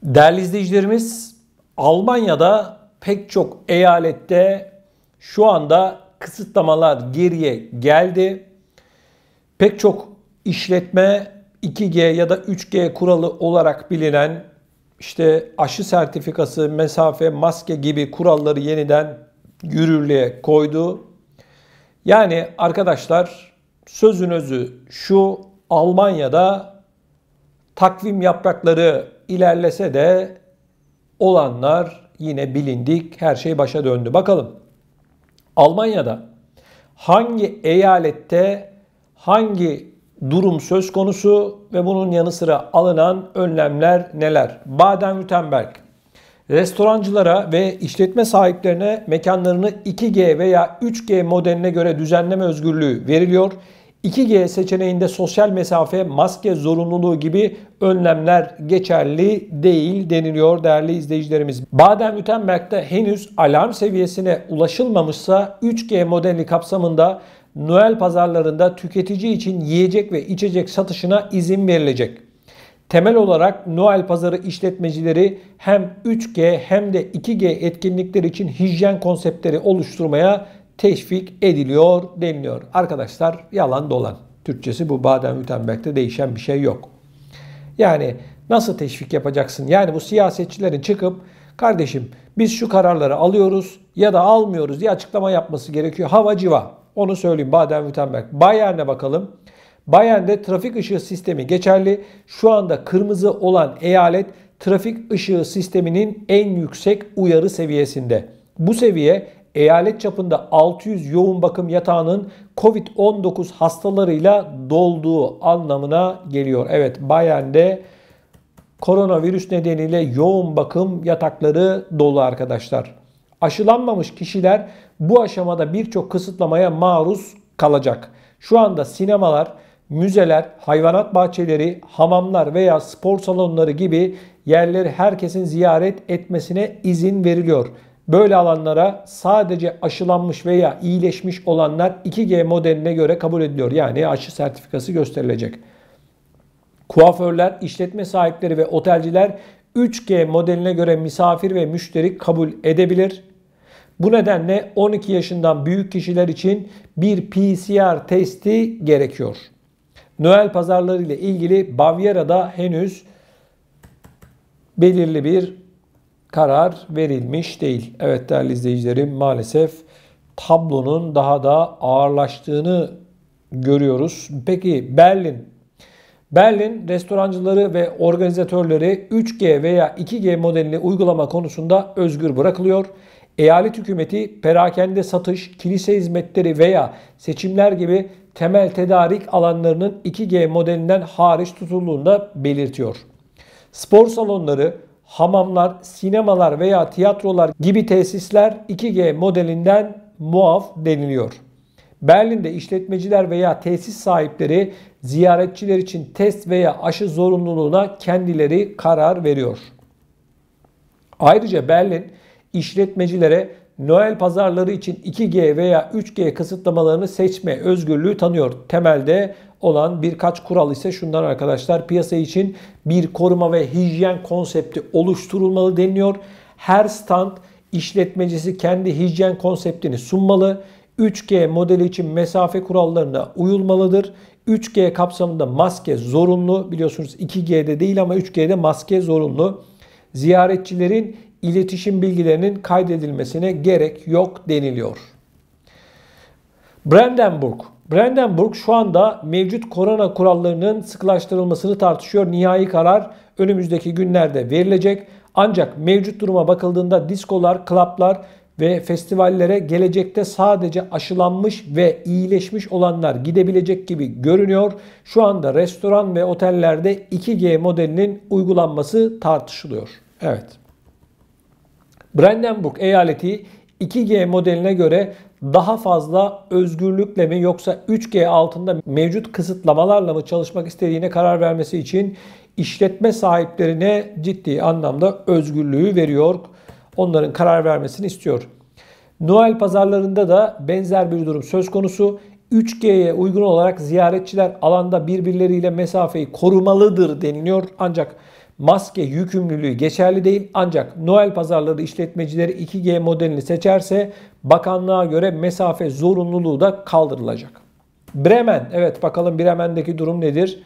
Değerli izleyicilerimiz, Almanya'da pek çok eyalette şu anda kısıtlamalar geriye geldi. Pek çok işletme 2G ya da 3G kuralı olarak bilinen işte aşı sertifikası, mesafe, maske gibi kuralları yeniden yürürlüğe koydu. Yani arkadaşlar, sözün özü şu: Almanya'da takvim yaprakları ilerlese de olanlar yine bilindik. Her şey başa döndü. Bakalım Almanya'da hangi eyalette hangi durum söz konusu ve bunun yanı sıra alınan önlemler neler? Baden-Württemberg restorancılara ve işletme sahiplerine mekanlarını 2G veya 3G modeline göre düzenleme özgürlüğü veriliyor. 2G seçeneğinde sosyal mesafe, maske zorunluluğu gibi önlemler geçerli değil deniliyor değerli izleyicilerimiz. Baden-Württemberg'de henüz alarm seviyesine ulaşılmamışsa 3G modeli kapsamında Noel pazarlarında tüketici için yiyecek ve içecek satışına izin verilecek. Temel olarak Noel pazarı işletmecileri hem 3G hem de 2G etkinlikler için hijyen konseptleri oluşturmaya teşvik ediliyor deniliyor. Arkadaşlar, yalan dolan. Türkçesi bu. Baden-Württemberg'de değişen bir şey yok. Yani nasıl teşvik yapacaksın? Yani bu siyasetçilerin çıkıp kardeşim biz şu kararları alıyoruz ya da almıyoruz diye açıklama yapması gerekiyor. Hava civa. Onu söyleyeyim. Baden-Württemberg. Bayern'e bakalım. Bayern'de trafik ışığı sistemi geçerli. Şu anda kırmızı olan eyalet trafik ışığı sisteminin en yüksek uyarı seviyesinde. Bu seviye eyalet çapında 600 yoğun bakım yatağının Covid-19 hastalarıyla dolduğu anlamına geliyor. Evet, Bayern'de koronavirüs nedeniyle yoğun bakım yatakları dolu arkadaşlar. Aşılanmamış kişiler bu aşamada birçok kısıtlamaya maruz kalacak. Şu anda sinemalar, müzeler, hayvanat bahçeleri, hamamlar veya spor salonları gibi yerleri herkesin ziyaret etmesine izin veriliyor. Böyle alanlara sadece aşılanmış veya iyileşmiş olanlar 2G modeline göre kabul ediliyor. Yani aşı sertifikası gösterilecek. Kuaförler, işletme sahipleri ve otelciler 3G modeline göre misafir ve müşteri kabul edebilir. Bu nedenle 12 yaşından büyük kişiler için bir PCR testi gerekiyor. Noel pazarları ile ilgili Bavyera'da henüz belirli bir karar verilmiş değil. Evet değerli izleyicilerim, maalesef tablonun daha da ağırlaştığını görüyoruz. Peki Berlin restorancıları ve organizatörleri 3G veya 2G modelini uygulama konusunda özgür bırakılıyor. Eyalet hükümeti perakende satış, kilise hizmetleri veya seçimler gibi temel tedarik alanlarının 2G modelinden hariç tutulduğunu da belirtiyor. Spor salonları, hamamlar, sinemalar veya tiyatrolar gibi tesisler 2G modelinden muaf deniliyor. Berlin'de işletmeciler veya tesis sahipleri ziyaretçiler için test veya aşı zorunluluğuna kendileri karar veriyor. Ayrıca Berlin işletmecilere Noel pazarları için 2G veya 3G kısıtlamalarını seçme özgürlüğü tanıyor. Temelde olan birkaç kural ise şundan arkadaşlar: piyasa için bir koruma ve hijyen konsepti oluşturulmalı deniliyor. Her stand işletmecisi kendi hijyen konseptini sunmalı. 3G modeli için mesafe kurallarına uyulmalıdır. 3G kapsamında maske zorunlu. Biliyorsunuz 2G'de değil ama 3G'de maske zorunlu. Ziyaretçilerin iletişim bilgilerinin kaydedilmesine gerek yok deniliyor. Brandenburg şu anda mevcut korona kurallarının sıkılaştırılmasını tartışıyor. Nihai karar önümüzdeki günlerde verilecek. Ancak mevcut duruma bakıldığında diskolar, klaplar ve festivallere gelecekte sadece aşılanmış ve iyileşmiş olanlar gidebilecek gibi görünüyor. Şu anda restoran ve otellerde 2G modelinin uygulanması tartışılıyor. Evet. Brandenburg eyaleti 2G modeline göre daha fazla özgürlükle mi yoksa 3G altında mevcut kısıtlamalarla mı çalışmak istediğine karar vermesi için işletme sahiplerine ciddi anlamda özgürlüğü veriyor. Onların karar vermesini istiyor. Noel pazarlarında da benzer bir durum söz konusu. 3G'ye uygun olarak ziyaretçiler alanda birbirleriyle mesafeyi korumalıdır deniliyor. Ancak Maske yükümlülüğü geçerli değil, ancak Noel pazarları işletmecileri 2G modelini seçerse bakanlığa göre mesafe zorunluluğu da kaldırılacak. Bremen, evet bakalım Bremen'deki durum nedir?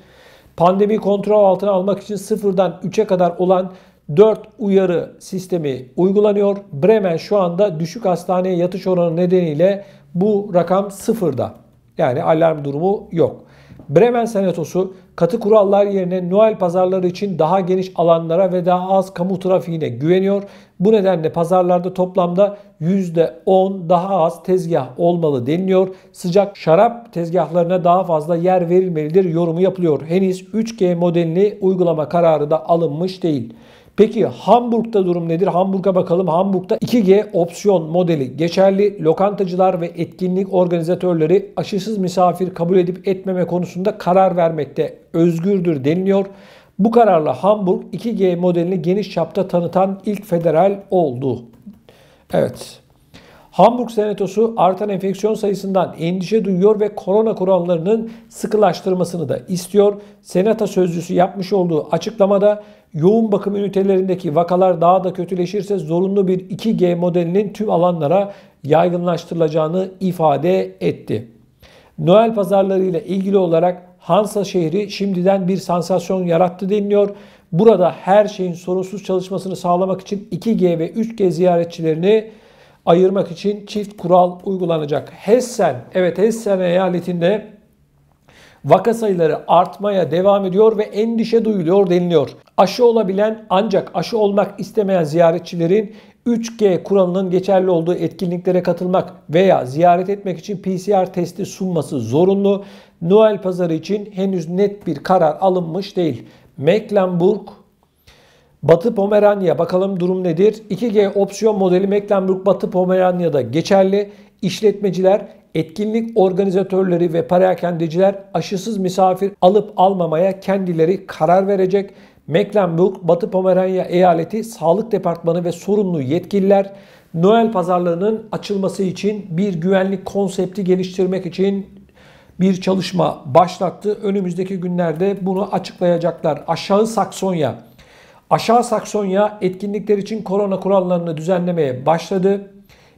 Pandemi kontrol altına almak için 0'dan 3'e kadar olan 4 uyarı sistemi uygulanıyor. Bremen şu anda düşük hastaneye yatış oranı nedeniyle bu rakam 0'da. Yani alarm durumu yok. Bremen Senatosu katı kurallar yerine Noel pazarları için daha geniş alanlara ve daha az kamu trafiğine güveniyor. Bu nedenle pazarlarda toplamda %10 daha az tezgah olmalı deniliyor. Sıcak şarap tezgahlarına daha fazla yer verilmelidir yorumu yapılıyor. Henüz 3G modelini uygulama kararı da alınmış değil. Peki Hamburg'da durum nedir? Hamburg'a bakalım. Hamburg'da 2G opsiyon modeli geçerli. Lokantacılar ve etkinlik organizatörleri aşısız misafir kabul edip etmeme konusunda karar vermekte özgürdür deniliyor. Bu kararla Hamburg 2G modelini geniş çapta tanıtan ilk federal oldu. Evet. Hamburg Senatosu artan enfeksiyon sayısından endişe duyuyor ve korona kurallarının sıkılaştırmasını da istiyor. Senato sözcüsü yapmış olduğu açıklamada yoğun bakım ünitelerindeki vakalar daha da kötüleşirse zorunlu bir 2G modelinin tüm alanlara yaygınlaştırılacağını ifade etti. Noel pazarları ile ilgili olarak Hansa şehri şimdiden bir sansasyon yarattı deniliyor. Burada her şeyin sorunsuz çalışmasını sağlamak için 2G ve 3G ziyaretçilerini ayırmak için çift kural uygulanacak. Hessen, evet Hessen eyaletinde vaka sayıları artmaya devam ediyor ve endişe duyuluyor deniliyor. Aşı olabilen ancak aşı olmak istemeyen ziyaretçilerin 3G kuralının geçerli olduğu etkinliklere katılmak veya ziyaret etmek için PCR testi sunması zorunlu. Noel pazarı için henüz net bir karar alınmış değil. Mecklenburg, Batı Pomeranya, bakalım durum nedir? 2G opsiyon modeli Mecklenburg Batı Pomeranya'da geçerli. İşletmeciler, etkinlik organizatörleri ve perakendeciler aşısız misafir alıp almamaya kendileri karar verecek. Mecklenburg Batı Pomeranya Eyaleti Sağlık Departmanı ve sorumlu yetkililer Noel pazarlarının açılması için bir güvenlik konsepti geliştirmek için bir çalışma başlattı. Önümüzdeki günlerde bunu açıklayacaklar. Aşağı Saksonya etkinlikler için korona kurallarını düzenlemeye başladı.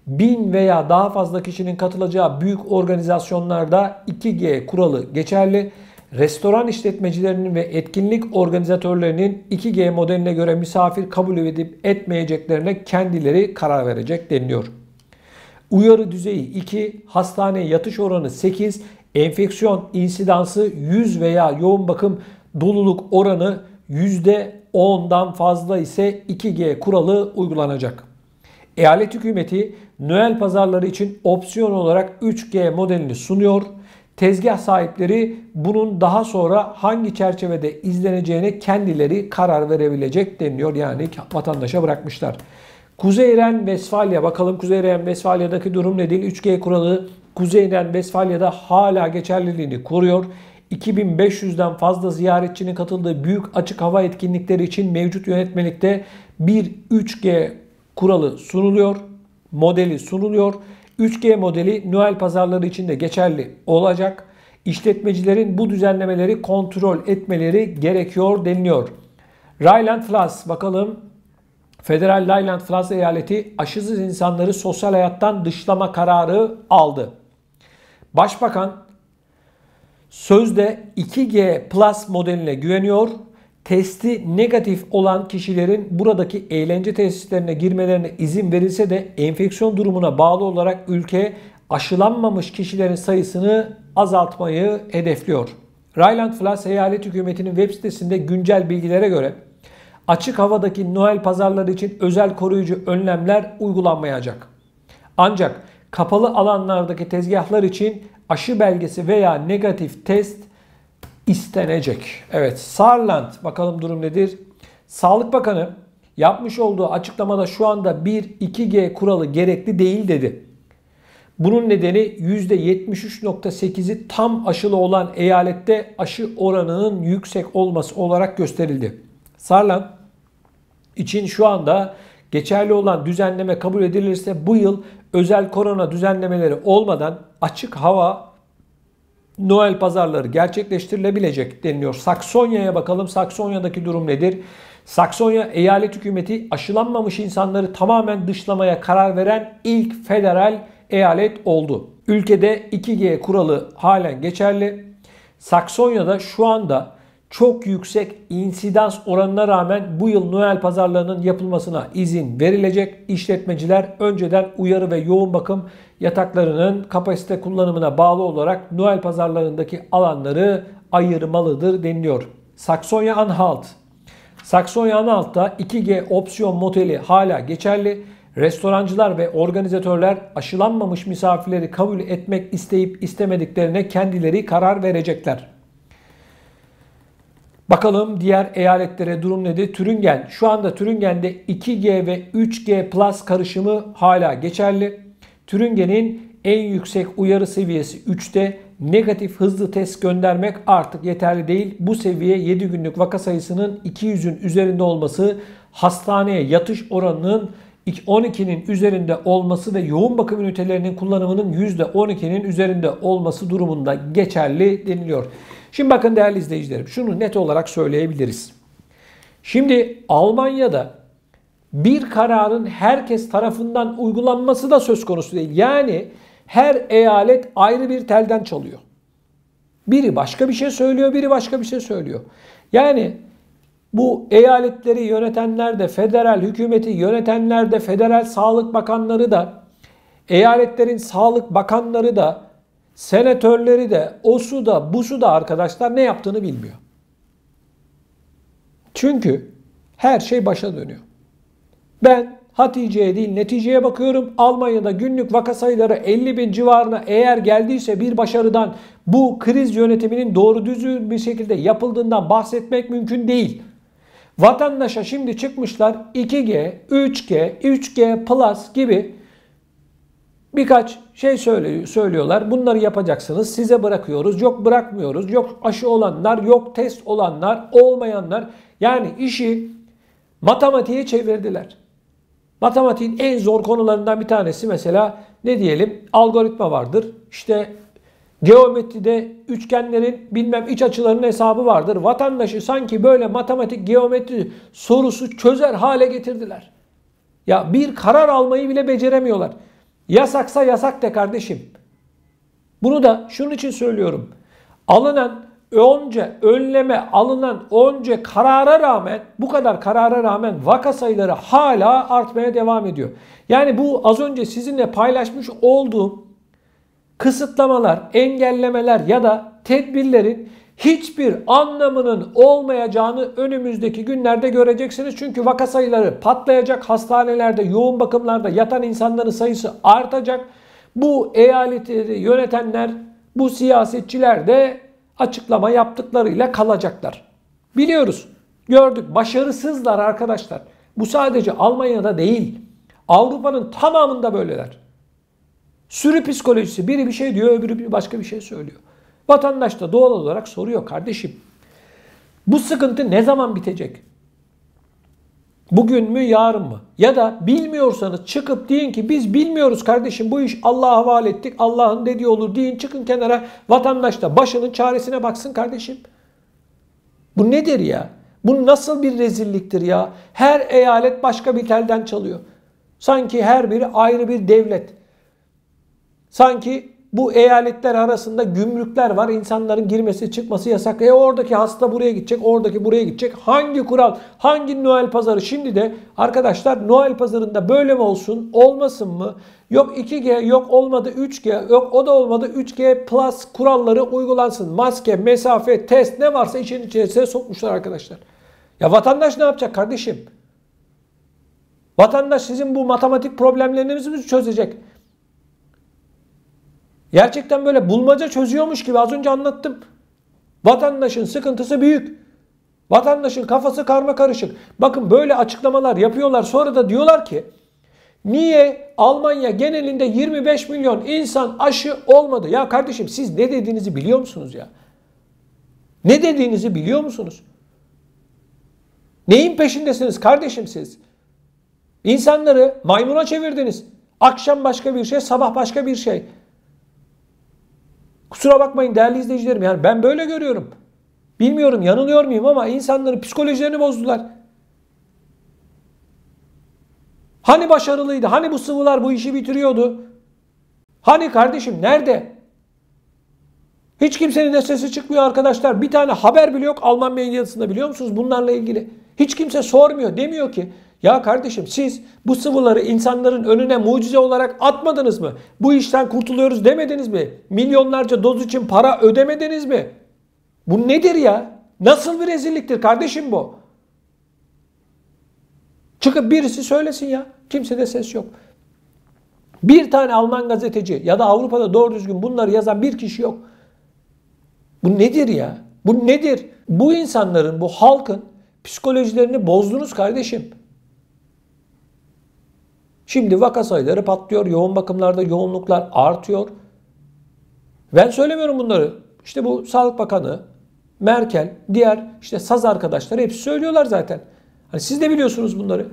1000 veya daha fazla kişinin katılacağı büyük organizasyonlarda 2G kuralı geçerli. Restoran işletmecilerinin ve etkinlik organizatörlerinin 2G modeline göre misafir kabul edip etmeyeceklerine kendileri karar verecek deniliyor. Uyarı düzeyi 2, hastaneye yatış oranı 8, enfeksiyon insidansı 100 veya yoğun bakım doluluk oranı %10'dan fazla ise 2G kuralı uygulanacak. Eyalet hükümeti Noel pazarları için opsiyon olarak 3G modelini sunuyor. Tezgah sahipleri bunun daha sonra hangi çerçevede izleneceğine kendileri karar verebilecek deniliyor. Yani vatandaşa bırakmışlar. Kuzey Ren-Vesfalya, bakalım Kuzey Ren-Vesfalya'daki durum nedir? 3G kuralı Kuzey Ren-Vesfalya'da hala geçerliliğini koruyor. 2500'den fazla ziyaretçinin katıldığı büyük açık hava etkinlikleri için mevcut yönetmelikte bir 3G kuralı sunuluyor, modeli sunuluyor. 3G modeli Noel pazarları için de geçerli olacak. İşletmecilerin bu düzenlemeleri kontrol etmeleri gerekiyor deniliyor. Rheinland-Pfalz, bakalım Federal Rheinland-Pfalz eyaleti aşısız insanları sosyal hayattan dışlama kararı aldı. Başbakan sözde 2G Plus modeline güveniyor. Testi negatif olan kişilerin buradaki eğlence tesislerine girmelerine izin verilse de enfeksiyon durumuna bağlı olarak ülke aşılanmamış kişilerin sayısını azaltmayı hedefliyor. Rheinland-Pfalz eyalet hükümetinin web sitesinde güncel bilgilere göre açık havadaki Noel pazarları için özel koruyucu önlemler uygulanmayacak. Ancak kapalı alanlardaki tezgahlar için aşı belgesi veya negatif test istenecek. Evet, Saarland, bakalım durum nedir? Sağlık Bakanı yapmış olduğu açıklamada şu anda bir 2G kuralı gerekli değil dedi. Bunun nedeni %73.8'i tam aşılı olan eyalette aşı oranının yüksek olması olarak gösterildi. Saarland için şu anda geçerli olan düzenleme kabul edilirse bu yıl özel korona düzenlemeleri olmadan açık hava Noel pazarları gerçekleştirilebilecek deniliyor. Saksonya'ya bakalım. Saksonya'daki durum nedir? Saksonya eyalet hükümeti aşılanmamış insanları tamamen dışlamaya karar veren ilk federal eyalet oldu. Ülkede 2G kuralı halen geçerli. Saksonya'da şu anda çok yüksek insidans oranına rağmen bu yıl Noel pazarlarının yapılmasına izin verilecek. İşletmeciler önceden uyarı ve yoğun bakım yataklarının kapasite kullanımına bağlı olarak Noel pazarlarındaki alanları ayırmalıdır deniliyor. Saksonya-Anhalt. Saksonya-Anhalt'ta 2G opsiyon modeli hala geçerli. Restorancılar ve organizatörler aşılanmamış misafirleri kabul etmek isteyip istemediklerine kendileri karar verecekler. Bakalım diğer eyaletlere durum nedir? Thüringen. Şu anda Thüringen'de 2G ve 3G Plus karışımı hala geçerli. Thüringen'in en yüksek uyarı seviyesi 3'te. Negatif hızlı test göndermek artık yeterli değil. Bu seviye 7 günlük vaka sayısının 200'ün üzerinde olması, hastaneye yatış oranının 12'nin üzerinde olması ve yoğun bakım ünitelerinin kullanımının %12'nin üzerinde olması durumunda geçerli deniliyor. Şimdi bakın değerli izleyicilerim, şunu net olarak söyleyebiliriz. Şimdi Almanya'da bir kararın herkes tarafından uygulanması da söz konusu değil. Yani her eyalet ayrı bir telden çalıyor. Biri başka bir şey söylüyor, biri başka bir şey söylüyor. Yani bu eyaletleri yönetenler de, federal hükümeti yönetenler de, federal sağlık bakanları da, eyaletlerin sağlık bakanları da, senatörleri de, osu da, busu da arkadaşlar ne yaptığını bilmiyor. Çünkü her şey başa dönüyor. Ben Hatice'ye değil neticeye bakıyorum. Almanya'da günlük vaka sayıları 50 bin civarına eğer geldiyse bir başarıdan, bu kriz yönetiminin doğru düzgün bir şekilde yapıldığından bahsetmek mümkün değil. Vatandaşa şimdi çıkmışlar 2G, 3G, 3G Plus gibi birkaç şey söylüyorlar. Bunları yapacaksınız. Size bırakıyoruz. Yok bırakmıyoruz. Yok aşı olanlar, yok test olanlar, olmayanlar. Yani işi matematiğe çevirdiler. Matematiğin en zor konularından bir tanesi mesela ne diyelim? Algoritma vardır. İşte geometride üçgenlerin bilmem iç açılarının hesabı vardır. Vatandaşı sanki böyle matematik, geometri sorusu çözer hale getirdiler. Ya bir karar almayı bile beceremiyorlar. Yasaksa yasak de kardeşim. Bunu da şunun için söylüyorum. Alınan onca karara rağmen, bu kadar karara rağmen vaka sayıları hala artmaya devam ediyor. Yani bu az önce sizinle paylaşmış olduğum kısıtlamalar, engellemeler ya da tedbirlerin hiçbir anlamının olmayacağını önümüzdeki günlerde göreceksiniz. Çünkü vaka sayıları patlayacak, hastanelerde, yoğun bakımlarda yatan insanların sayısı artacak. Bu eyaletleri yönetenler, bu siyasetçiler de açıklama yaptıklarıyla kalacaklar. Biliyoruz, gördük, başarısızlar arkadaşlar. Bu sadece Almanya'da değil, Avrupa'nın tamamında böyleler. Sürü psikolojisi, biri bir şey diyor, öbürü başka bir şey söylüyor. Vatandaş da doğal olarak soruyor, kardeşim bu sıkıntı ne zaman bitecek? Bugün mü, yarın mı? Ya da bilmiyorsanız çıkıp deyin ki biz bilmiyoruz kardeşim, bu iş Allah'a havale ettik, Allah'ın dediği olur deyin, çıkın kenara, vatandaş da başının çaresine baksın kardeşim. Bu nedir ya? Bu nasıl bir rezilliktir ya? Her eyalet başka bir telden çalıyor. Sanki her biri ayrı bir devlet. Sanki bu eyaletler arasında gümrükler var. İnsanların girmesi çıkması yasak. Oradaki hasta buraya gidecek, oradaki buraya gidecek. Hangi kural, hangi Noel pazarı? Şimdi de arkadaşlar Noel pazarında böyle mi olsun, olmasın mı? Yok 2G, yok olmadı 3G, yok o da olmadı 3G Plus kuralları uygulansın. Maske, mesafe, test ne varsa işin içerisine sokmuşlar arkadaşlar. Ya vatandaş ne yapacak kardeşim? Vatandaş sizin bu matematik problemlerinizi mi çözecek? Gerçekten böyle bulmaca çözüyormuş gibi az önce anlattım. Vatandaşın sıkıntısı büyük. Vatandaşın kafası karmakarışık. Bakın böyle açıklamalar yapıyorlar. Sonra da diyorlar ki niye Almanya genelinde 25 milyon insan aşı olmadı? Ya kardeşim siz ne dediğinizi biliyor musunuz ya? Ne dediğinizi biliyor musunuz? Neyin peşindesiniz kardeşim siz? İnsanları maymuna çevirdiniz. Akşam başka bir şey, sabah başka bir şey. Kusura bakmayın değerli izleyicilerim, yani ben böyle görüyorum. Bilmiyorum yanılıyor muyum ama insanların psikolojilerini bozdular. Hani başarılıydı? Hani bu sıvılar bu işi bitiriyordu? Hani kardeşim nerede? Hiç kimsenin de sesi çıkmıyor arkadaşlar. Bir tane haber bile yok Alman medyasında, biliyor musunuz bunlarla ilgili? Hiç kimse sormuyor. Demiyor ki ya kardeşim siz bu sıvıları insanların önüne mucize olarak atmadınız mı? Bu işten kurtuluyoruz demediniz mi? Milyonlarca doz için para ödemediniz mi? Bu nedir ya? Nasıl bir rezilliktir kardeşim bu? Çıkıp birisi söylesin ya. Kimsede ses yok. Bir tane Alman gazeteci ya da Avrupa'da doğru düzgün bunları yazan bir kişi yok. Bu nedir ya? Bu nedir? Bu insanların, bu halkın psikolojilerini bozdunuz kardeşim. Şimdi vaka sayıları patlıyor. Yoğun bakımlarda yoğunluklar artıyor. Ben söylemiyorum bunları. İşte bu Sağlık Bakanı, Merkel, diğer işte saz arkadaşlar hepsi söylüyorlar zaten. Hani siz de biliyorsunuz bunları.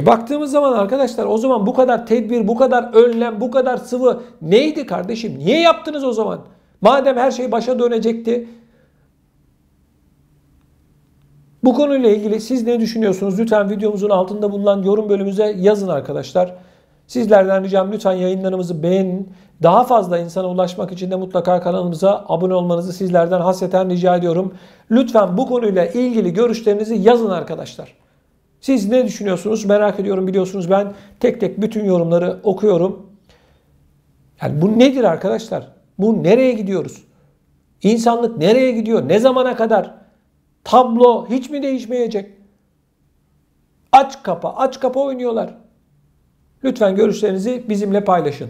Baktığımız zaman arkadaşlar o zaman bu kadar tedbir, bu kadar önlem, bu kadar sıvı neydi kardeşim? Niye yaptınız o zaman? Madem her şey başa dönecekti. Bu konuyla ilgili siz ne düşünüyorsunuz? Lütfen videomuzun altında bulunan yorum bölümümüze yazın arkadaşlar. Sizlerden ricam lütfen yayınlarımızı beğenin. Daha fazla insana ulaşmak için de mutlaka kanalımıza abone olmanızı sizlerden hasreten rica ediyorum. Lütfen bu konuyla ilgili görüşlerinizi yazın arkadaşlar. Siz ne düşünüyorsunuz? Merak ediyorum, biliyorsunuz ben tek tek bütün yorumları okuyorum. Yani bu nedir arkadaşlar? Bu nereye gidiyoruz? İnsanlık nereye gidiyor? Ne zamana kadar? Tablo hiç mi değişmeyecek? Aç kapa oynuyorlar. Lütfen görüşlerinizi bizimle paylaşın.